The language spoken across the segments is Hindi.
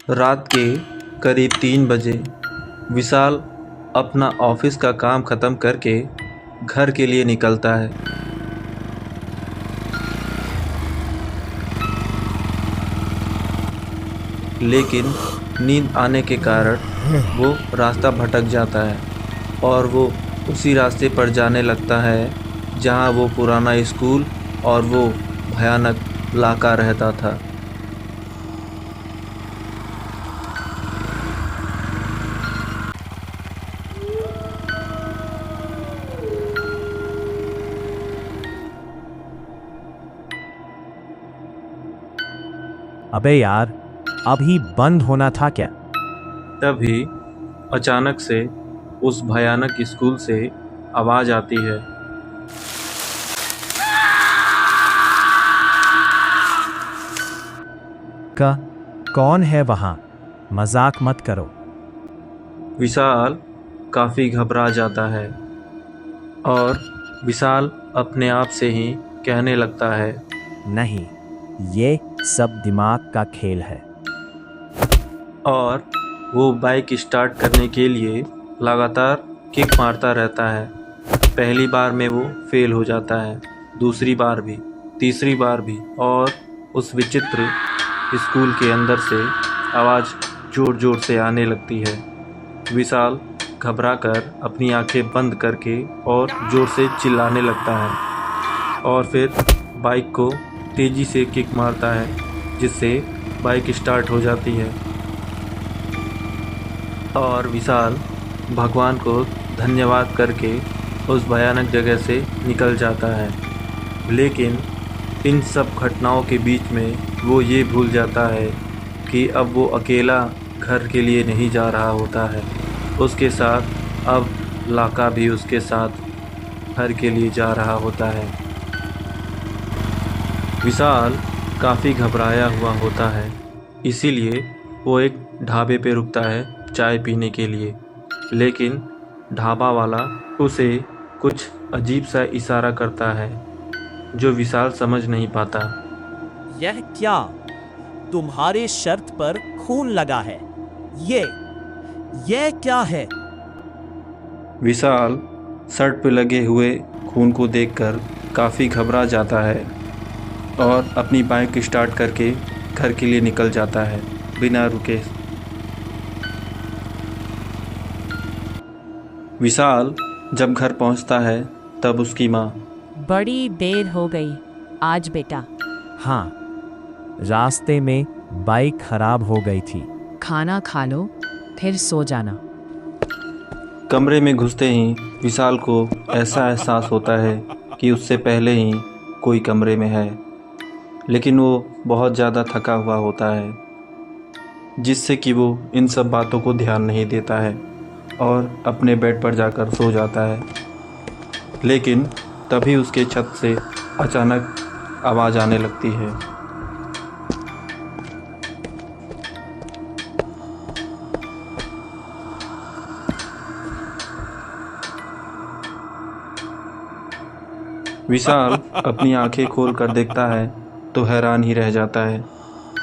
रात के करीब 3 बजे विशाल अपना ऑफिस का काम ख़त्म करके घर के लिए निकलता है। लेकिन नींद आने के कारण वो रास्ता भटक जाता है और वो उसी रास्ते पर जाने लगता है जहाँ वो पुराना स्कूल और वो भयानक इलाका रहता था। अबे यार, अभी बंद होना था क्या? तभी अचानक से उस भयानक स्कूल से आवाज़ आती है। कौन है वहां? मजाक मत करो। विशाल काफ़ी घबरा जाता है और विशाल अपने आप से ही कहने लगता है, नहीं, ये सब दिमाग का खेल है। और वो बाइक स्टार्ट करने के लिए लगातार किक मारता रहता है। पहली बार में वो फेल हो जाता है, दूसरी बार भी, तीसरी बार भी, और उस विचित्र स्कूल के अंदर से आवाज़ ज़ोर ज़ोर से आने लगती है। विशाल घबराकर अपनी आंखें बंद करके और ज़ोर से चिल्लाने लगता है और फिर बाइक को तेज़ी से किक मारता है, जिससे बाइक स्टार्ट हो जाती है और विशाल भगवान को धन्यवाद करके उस भयानक जगह से निकल जाता है। लेकिन इन सब घटनाओं के बीच में वो ये भूल जाता है कि अब वो अकेला घर के लिए नहीं जा रहा होता है, उसके साथ अब लाका भी उसके साथ घर के लिए जा रहा होता है। विशाल काफ़ी घबराया हुआ होता है, इसीलिए वो एक ढाबे पे रुकता है चाय पीने के लिए। लेकिन ढाबा वाला उसे कुछ अजीब सा इशारा करता है जो विशाल समझ नहीं पाता। यह क्या? तुम्हारे शर्त पर खून लगा है। ये क्या है? विशाल शर्ट पे लगे हुए खून को देखकर काफ़ी घबरा जाता है और अपनी बाइक स्टार्ट करके घर के लिए निकल जाता है बिना रुके। विशाल जब घर पहुंचता है तब उसकी माँ, बड़ी देर हो गई आज बेटा। हाँ, रास्ते में बाइक खराब हो गई थी। खाना खा लो फिर सो जाना। कमरे में घुसते ही विशाल को ऐसा एहसास होता है कि उससे पहले ही कोई कमरे में है, लेकिन वो बहुत ज़्यादा थका हुआ होता है, जिससे कि वो इन सब बातों को ध्यान नहीं देता है और अपने बेड पर जाकर सो जाता है। लेकिन तभी उसके छत से अचानक आवाज़ आने लगती है। विशाल अपनी आंखें खोल कर देखता है तो हैरान ही रह जाता है।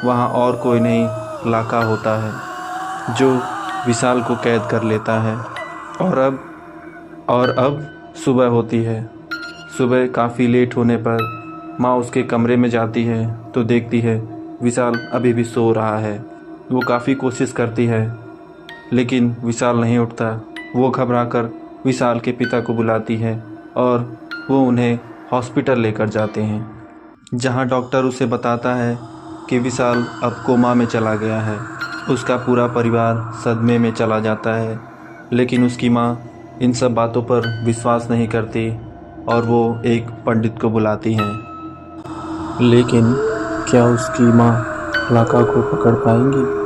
वहाँ और कोई नहीं, लाका होता है जो विशाल को कैद कर लेता है। और अब सुबह होती है। सुबह काफ़ी लेट होने पर माँ उसके कमरे में जाती है तो देखती है विशाल अभी भी सो रहा है। वो काफ़ी कोशिश करती है लेकिन विशाल नहीं उठता। वो घबराकर विशाल के पिता को बुलाती है और वो उन्हें हॉस्पिटल लेकर जाते हैं, जहाँ डॉक्टर उसे बताता है कि विशाल अब कोमा में चला गया है। उसका पूरा परिवार सदमे में चला जाता है, लेकिन उसकी माँ इन सब बातों पर विश्वास नहीं करती और वो एक पंडित को बुलाती हैं। लेकिन क्या उसकी माँ लाका को पकड़ पाएंगी?